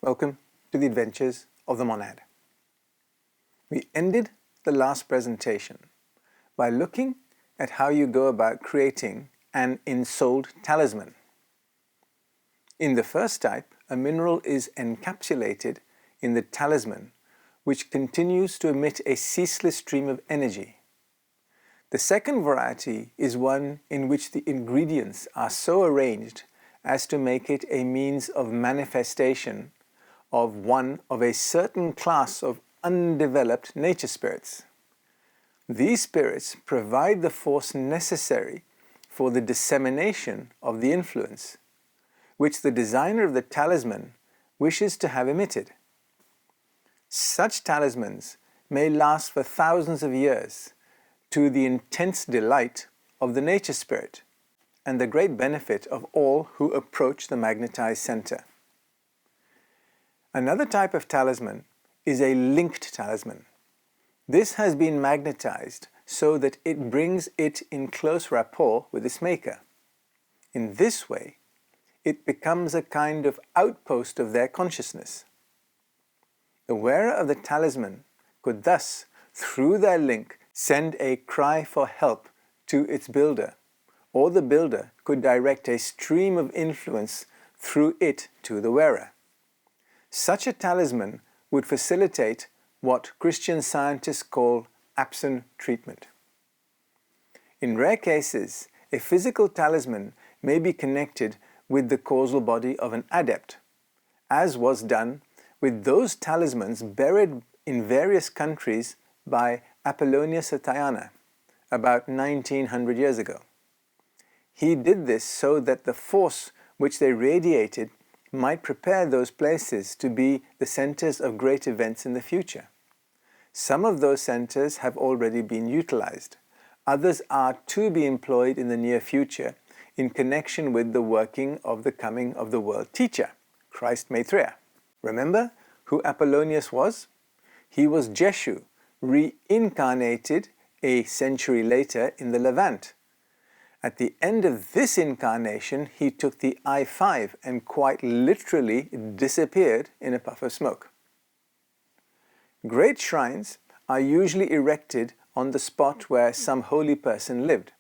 Welcome to the adventures of the monad. We ended the last presentation by looking at how you go about creating an ensouled talisman. In the first type, a mineral is encapsulated in the talisman, which continues to emit a ceaseless stream of energy. The second variety is one in which the ingredients are so arranged as to make it a means of manifestation of one of a certain class of undeveloped nature spirits. These spirits provide the force necessary for the dissemination of the influence, which the designer of the talisman wishes to have emitted. Such talismans may last for thousands of years, to the intense delight of the nature spirit and the great benefit of all who approach the magnetized center. Another type of talisman is a linked talisman. This has been magnetized so that it brings it in close rapport with its maker. In this way, it becomes a kind of outpost of their consciousness. The wearer of the talisman could thus, through their link, send a cry for help to its builder, or the builder could direct a stream of influence through it to the wearer. Such a talisman would facilitate what Christian scientists call absent treatment. In rare cases, a physical talisman may be connected with the causal body of an adept, as was done with those talismans buried in various countries by Apollonius of Tyana about 1900 years ago. He did this so that the force which they radiated might prepare those places to be the centers of great events in the future. Some of those centers have already been utilized. Others are to be employed in the near future in connection with the working of the coming of the world teacher, Christ Maitreya. Remember who Apollonius was? He was Jeshu, reincarnated a century later in the Levant. At the end of this incarnation, he took the I-5 and quite literally disappeared in a puff of smoke. Great shrines are usually erected on the spot where some holy person lived,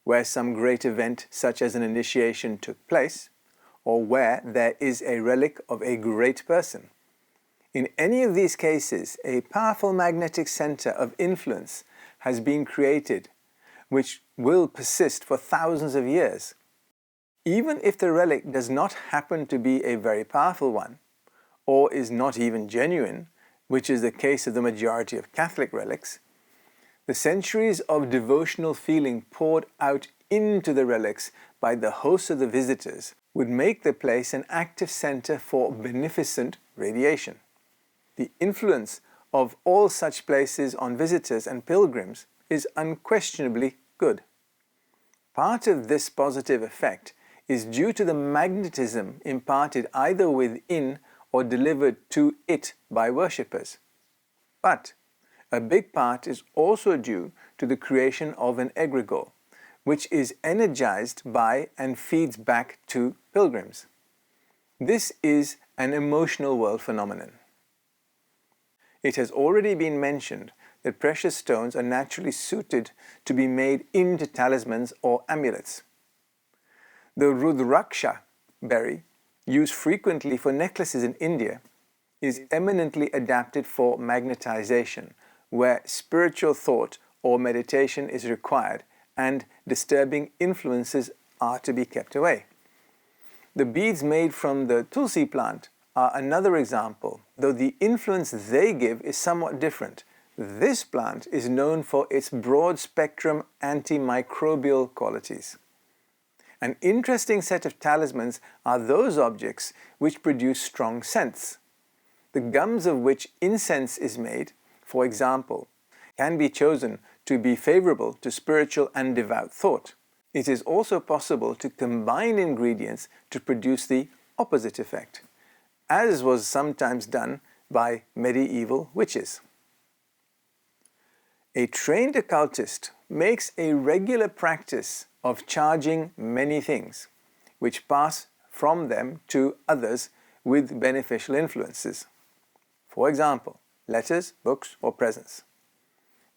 where some great event such as an initiation took place, or where there is a relic of a great person. In any of these cases, a powerful magnetic center of influence has been created, which will persist for thousands of years. Even if the relic does not happen to be a very powerful one, or is not even genuine, which is the case of the majority of Catholic relics, the centuries of devotional feeling poured out into the relics by the hosts of the visitors would make the place an active center for beneficent radiation. The influence of all such places on visitors and pilgrims is unquestionably good. Part of this positive effect is due to the magnetism imparted either within or delivered to it by worshippers. But a big part is also due to the creation of an egregore, which is energized by and feeds back to pilgrims. This is an emotional world phenomenon. It has already been mentioned that precious stones are naturally suited to be made into talismans or amulets. The Rudraksha berry, used frequently for necklaces in India, is eminently adapted for magnetization, where spiritual thought or meditation is required and disturbing influences are to be kept away. The beads made from the tulsi plant are another example, though the influence they give is somewhat different. This plant is known for its broad-spectrum antimicrobial qualities. An interesting set of talismans are those objects which produce strong scents. The gums of which incense is made, for example, can be chosen to be favorable to spiritual and devout thought. It is also possible to combine ingredients to produce the opposite effect, as was sometimes done by medieval witches. A trained occultist makes a regular practice of charging many things, which pass from them to others with beneficial influences. For example, letters, books, or presents.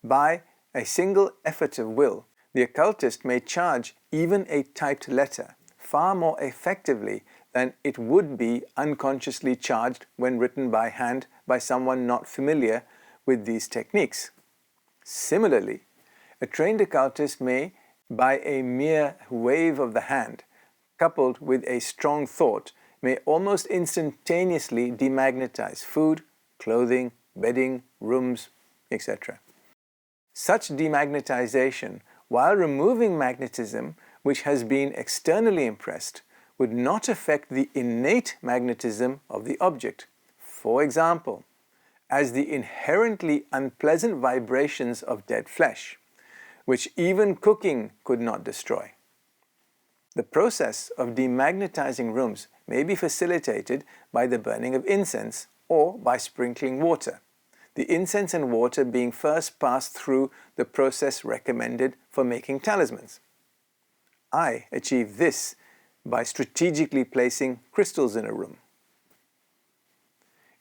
By a single effort of will, the occultist may charge even a typed letter far more effectively than it would be unconsciously charged when written by hand by someone not familiar with these techniques. Similarly, a trained occultist may, by a mere wave of the hand, coupled with a strong thought, may almost instantaneously demagnetize food, clothing, bedding, rooms, etc. Such demagnetization, while removing magnetism which has been externally impressed, would not affect the innate magnetism of the object. For example, as the inherently unpleasant vibrations of dead flesh, which even cooking could not destroy. The process of demagnetizing rooms may be facilitated by the burning of incense or by sprinkling water, the incense and water being first passed through the process recommended for making talismans. I achieve this by strategically placing crystals in a room.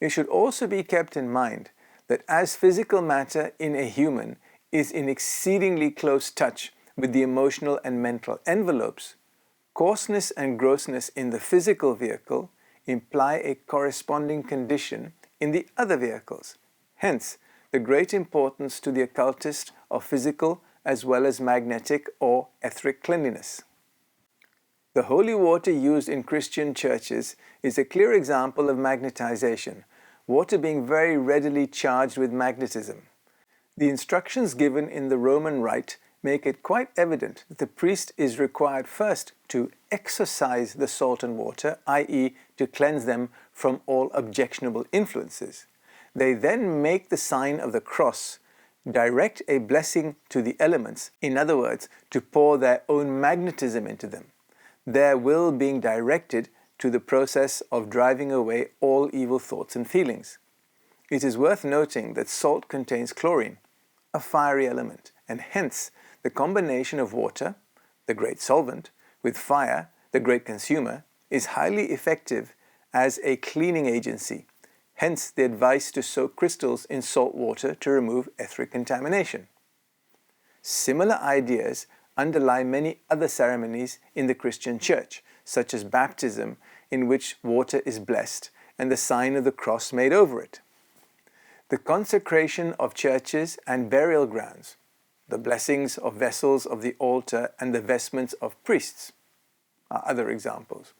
It should also be kept in mind that as physical matter in a human is in exceedingly close touch with the emotional and mental envelopes, coarseness and grossness in the physical vehicle imply a corresponding condition in the other vehicles. Hence, the great importance to the occultist of physical as well as magnetic or etheric cleanliness. The holy water used in Christian churches is a clear example of magnetization, water being very readily charged with magnetism. The instructions given in the Roman Rite make it quite evident that the priest is required first to exorcise the salt and water, i.e., to cleanse them from all objectionable influences. They then make the sign of the cross, direct a blessing to the elements, in other words, to pour their own magnetism into them, their will being directed to the process of driving away all evil thoughts and feelings. It is worth noting that salt contains chlorine, a fiery element, and hence the combination of water, the great solvent, with fire, the great consumer, is highly effective as a cleaning agency. Hence the advice to soak crystals in salt water to remove etheric contamination. Similar ideas underlie many other ceremonies in the Christian Church, such as baptism, in which water is blessed and the sign of the cross made over it. The consecration of churches and burial grounds, the blessings of vessels of the altar and the vestments of priests are other examples.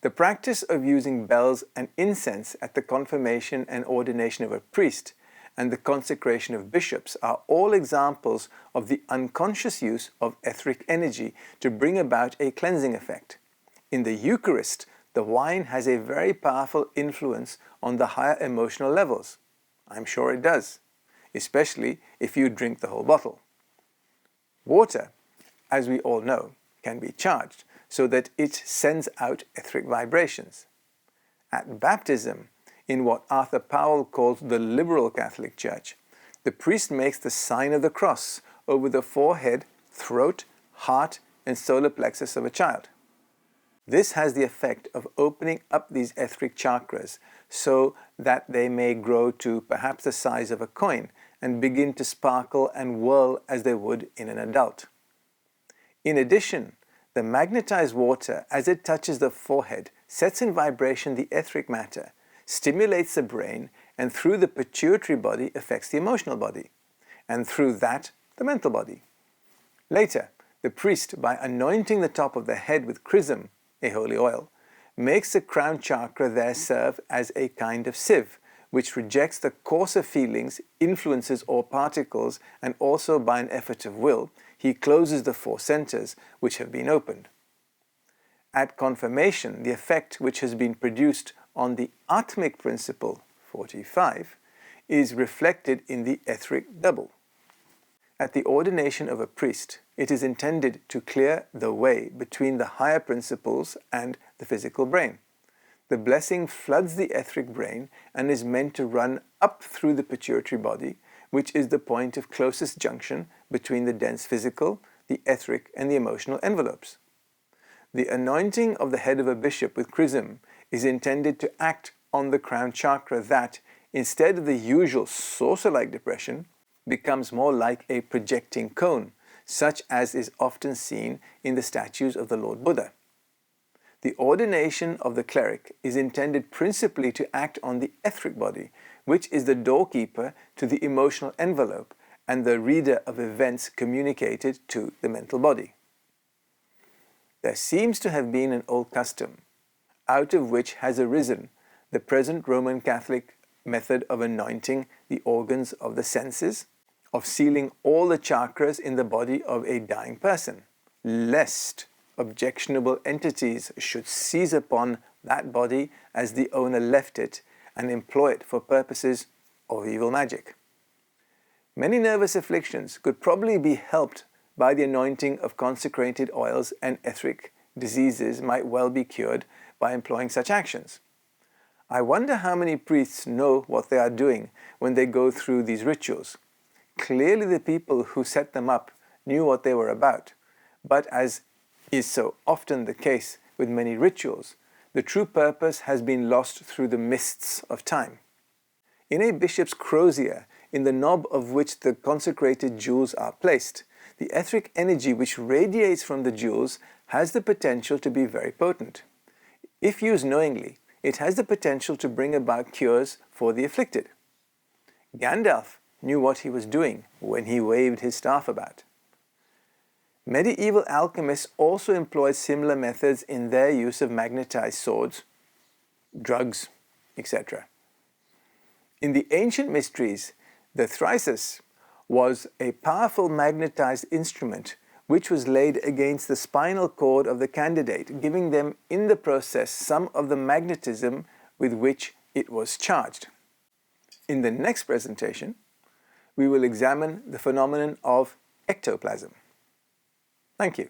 The practice of using bells and incense at the confirmation and ordination of a priest and the consecration of bishops are all examples of the unconscious use of etheric energy to bring about a cleansing effect. In the Eucharist, the wine has a very powerful influence on the higher emotional levels. I'm sure it does, especially if you drink the whole bottle. Water, as we all know, can be charged so that it sends out etheric vibrations. At baptism, in what Arthur Powell calls the liberal Catholic Church, the priest makes the sign of the cross over the forehead, throat, heart, and solar plexus of a child. This has the effect of opening up these etheric chakras so that they may grow to perhaps the size of a coin and begin to sparkle and whirl as they would in an adult. In addition, the magnetized water, as it touches the forehead, sets in vibration the etheric matter, stimulates the brain, and through the pituitary body affects the emotional body, and through that the mental body. Later, the priest, by anointing the top of the head with chrism, a holy oil, makes the crown chakra there serve as a kind of sieve, which rejects the coarser feelings, influences, or particles, and also by an effort of will, he closes the four centers which have been opened. At confirmation, the effect which has been produced on the Atmic principle, 45, is reflected in the etheric double. At the ordination of a priest, it is intended to clear the way between the higher principles and the physical brain. The blessing floods the etheric brain and is meant to run up through the pituitary body, which is the point of closest junction between the dense physical, the etheric, and the emotional envelopes. The anointing of the head of a bishop with chrism is intended to act on the crown chakra that, instead of the usual saucer-like depression, becomes more like a projecting cone, such as is often seen in the statues of the Lord Buddha. The ordination of the cleric is intended principally to act on the etheric body, which is the doorkeeper to the emotional envelope and the reader of events communicated to the mental body. There seems to have been an old custom, out of which has arisen the present Roman Catholic method of anointing the organs of the senses, of sealing all the chakras in the body of a dying person, lest objectionable entities should seize upon that body as the owner left it and employ it for purposes of evil magic. Many nervous afflictions could probably be helped by the anointing of consecrated oils, and etheric diseases might well be cured by employing such actions. I wonder how many priests know what they are doing when they go through these rituals. Clearly the people who set them up knew what they were about, but as is so often the case with many rituals, the true purpose has been lost through the mists of time. In a bishop's crozier, in the knob of which the consecrated jewels are placed, the etheric energy which radiates from the jewels has the potential to be very potent. If used knowingly, it has the potential to bring about cures for the afflicted. Gandalf knew what he was doing when he waved his staff about. Medieval alchemists also employed similar methods in their use of magnetized swords, drugs, etc. In the ancient mysteries, the thyrsus was a powerful magnetized instrument which was laid against the spinal cord of the candidate, giving them in the process some of the magnetism with which it was charged. In the next presentation, we will examine the phenomenon of ectoplasm. Thank you.